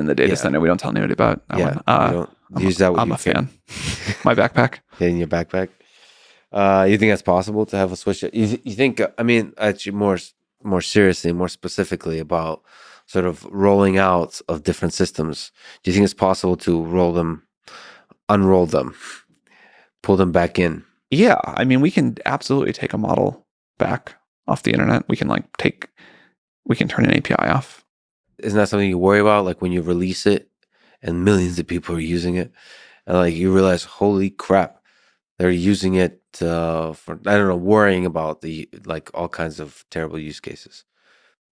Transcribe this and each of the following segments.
in the data center. We don't tell anybody about that one. You don't use that. I'm a fan. My backpack. In your backpack. You think that's possible to have a switch? You think? I mean, actually, more seriously, more specifically about sort of rolling out of different systems. Do you think it's possible to unroll them, pull them back in? Yeah, I mean, we can absolutely take a model back off the internet. We can turn an API off. Isn't that something you worry about? Like when you release it and millions of people are using it, and like you realize, holy crap, they're using it for, I don't know, worrying about all kinds of terrible use cases.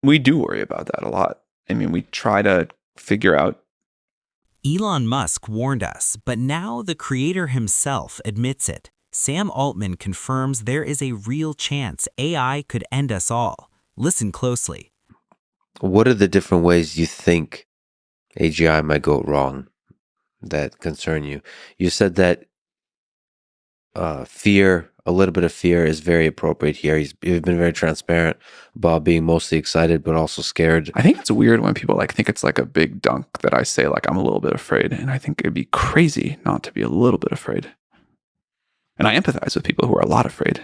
We do worry about that a lot. I mean, we try to figure out. Elon Musk warned us, but now the creator himself admits it. Sam Altman confirms there is a real chance AI could end us all. Listen closely. What are the different ways you think AGI might go wrong that concern you? You said that fear, a little bit of fear is very appropriate here. You've been very transparent about being mostly excited, but also scared. I think it's weird when people think it's like a big dunk that I say I'm a little bit afraid. And I think it'd be crazy not to be a little bit afraid. And I empathize with people who are a lot afraid.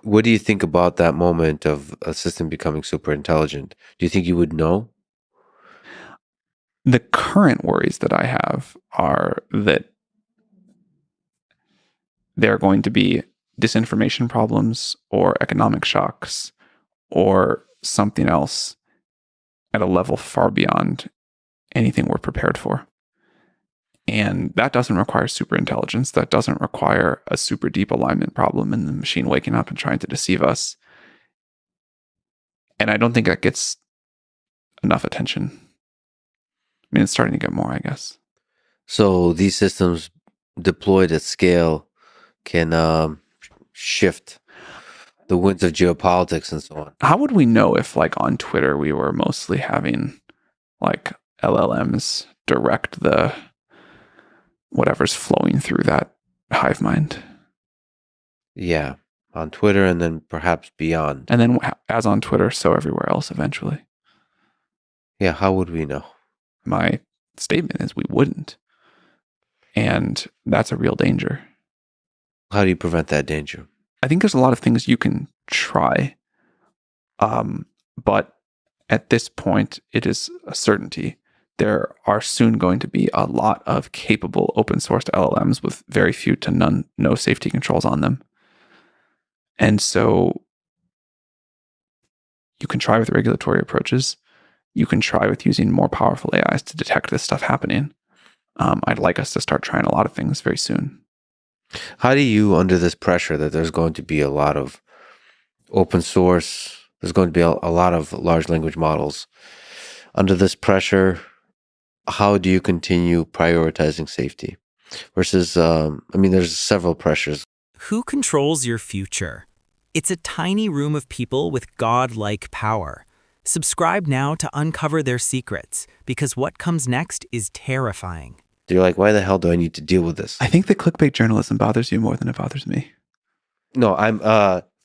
What do you think about that moment of a system becoming super intelligent? Do you think you would know? The current worries that I have are that there are going to be disinformation problems or economic shocks or something else at a level far beyond anything we're prepared for. And that doesn't require super intelligence. That doesn't require a super deep alignment problem and the machine waking up and trying to deceive us. And I don't think that gets enough attention. I mean, it's starting to get more, I guess. So these systems deployed at scale can shift the winds of geopolitics and so on. How would we know if, on Twitter, we were mostly having, LLMs direct the whatever's flowing through that hive mind? Yeah, on Twitter and then perhaps beyond. And then as on Twitter, so everywhere else eventually. Yeah, how would we know? My statement is we wouldn't. And that's a real danger. How do you prevent that danger? I think there's a lot of things you can try. But at this point, it is a certainty. There are soon going to be a lot of capable open source LLMs with very few to no safety controls on them. And so you can try with regulatory approaches. You can try with using more powerful AIs to detect this stuff happening. I'd like us to start trying a lot of things very soon. How do you, under this pressure that there's going to be a lot of open source, there's going to be a lot of large language models, under this pressure, how do you continue prioritizing safety versus, there's several pressures. Who controls your future? It's a tiny room of people with God-like power. Subscribe now to uncover their secrets, because what comes next is terrifying. You're like, why the hell do I need to deal with this? I think the clickbait journalism bothers you more than it bothers me. No, I'm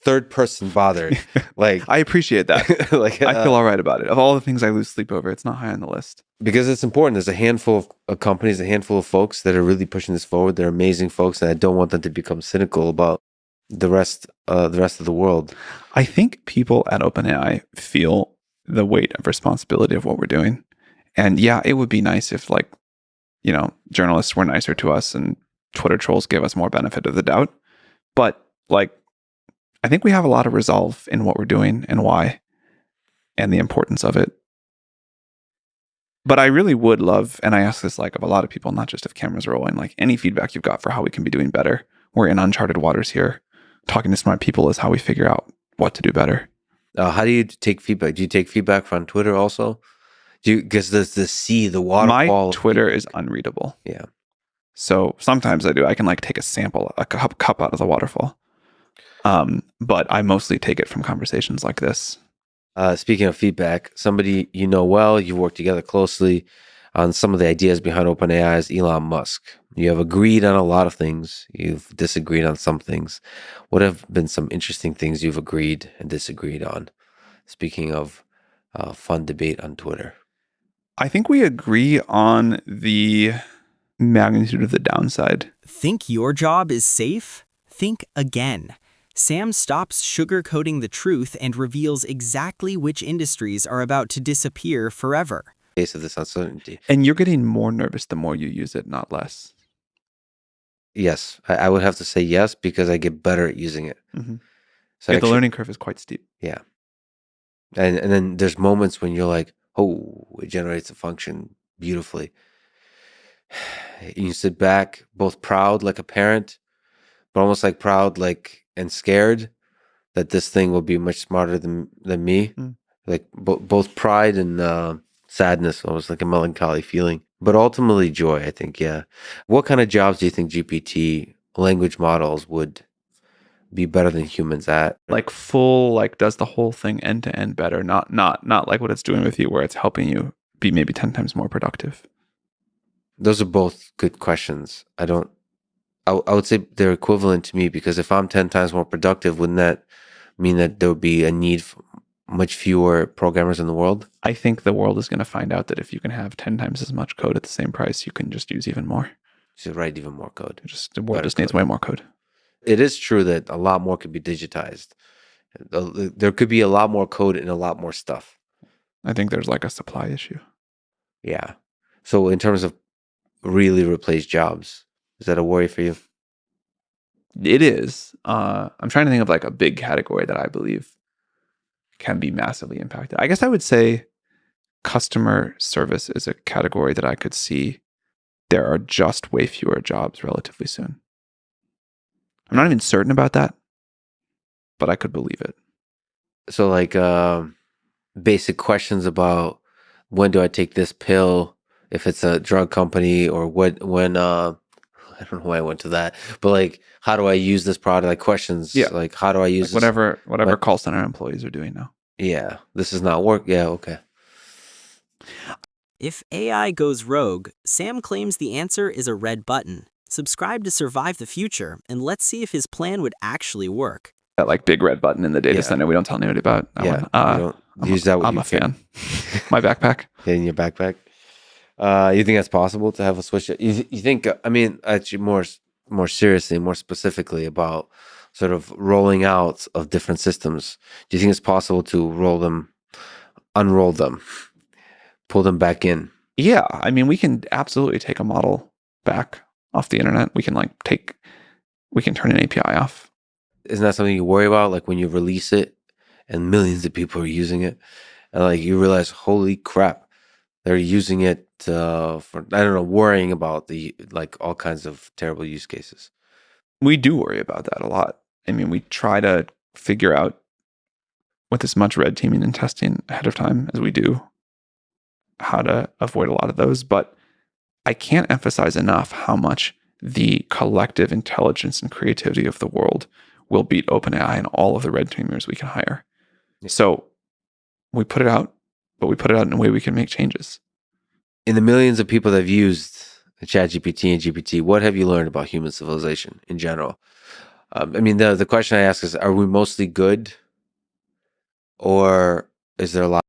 third person bothered. I appreciate that. I feel all right about it. Of all the things I lose sleep over, it's not high on the list. Because it's important. There's a handful of companies, a handful of folks that are really pushing this forward. They're amazing folks, and I don't want them to become cynical about the rest of the world. I think people at OpenAI feel the weight of responsibility of what we're doing. And yeah, it would be nice if journalists were nicer to us and Twitter trolls gave us more benefit of the doubt. But I think we have a lot of resolve in what we're doing and why and the importance of it. But I really would love, and I ask this of a lot of people, not just if cameras are rolling, any feedback you've got for how we can be doing better. We're in uncharted waters here. Talking to smart people is how we figure out what to do better. How do you take feedback? Do you take feedback from Twitter also? Because there's the waterfall. My Twitter is unreadable. Yeah. So sometimes I do. I can take a sample, a cup out of the waterfall. But I mostly take it from conversations like this. Speaking of feedback, somebody you know well, you've worked together closely on some of the ideas behind OpenAI is Elon Musk. You have agreed on a lot of things. You've disagreed on some things. What have been some interesting things you've agreed and disagreed on? Speaking of fun debate on Twitter. I think we agree on the magnitude of the downside. Think your job is safe? Think again. Sam stops sugarcoating the truth and reveals exactly which industries are about to disappear forever. Case of this uncertainty. And you're getting more nervous the more you use it, not less. Yes, I would have to say yes because I get better at using it. Mm-hmm. So Yeah, the learning curve is quite steep. Yeah. And then there's moments when you're like, oh, it generates a function beautifully. And you sit back, both proud like a parent, but almost like proud like and scared that this thing will be much smarter than me. Mm. Like both pride and sadness, almost like a melancholy feeling. But ultimately joy, I think, yeah. What kind of jobs do you think GPT language models would be better than humans at? Like full, like does the whole thing end to end better, not like what it's doing with you where it's helping you be maybe 10 times more productive. Those are both good questions. I would say they're equivalent to me because if I'm 10 times more productive, wouldn't that mean that there would be a need for much fewer programmers in the world? I think the world is going to find out that if you can have 10 times as much code at the same price, you can just use even more. You should write even more code. The world Better just needs code. way more code. It is true that a lot more could be digitized. There could be a lot more code and a lot more stuff. I think there's like a supply issue. Yeah. So in terms of really replace jobs, is that a worry for you? It is. I'm trying to think of like a big category that I believe can be massively impacted. I guess I would say customer service is a category that I could see there are just way fewer jobs relatively soon. I'm not even certain about that, but I could believe it. So like basic questions about when do I take this pill, if it's a drug company, or when I don't know why I went to that, but like how do I use this product? Like questions, Yeah. like how do I use Like this? whatever call center employees are doing now. Yeah, this is not work. Yeah, okay. If AI goes rogue, Sam claims the answer is a red button. Subscribe to survive the future, and let's see if his plan would actually work. That like big red button in the data Yeah. center we don't tell anybody about. That Yeah, one. you don't use that. I'm a fan. My backpack. In your backpack. You think that's possible to have a switch? You think? I mean, actually, more seriously, more specifically about sort of rolling out of different systems. Do you think it's possible to unroll them, pull them back in? Yeah, I mean, we can absolutely take a model back off the internet. We can turn an API off. Isn't that something you worry about? Like when you release it and millions of people are using it, and like you realize, holy crap, they're using it for, I don't know, worrying about the like all kinds of terrible use cases. We do worry about that a lot. I mean, we try to figure out with as much red teaming and testing ahead of time as we do how to avoid a lot of those. But I can't emphasize enough how much the collective intelligence and creativity of the world will beat OpenAI and all of the red teamers we can hire. Yeah. So we put it out, but we put it out in a way we can make changes. In the millions of people that have used ChatGPT and GPT, what have you learned about human civilization in general? I mean, the question I ask is, are we mostly good, or is there a lot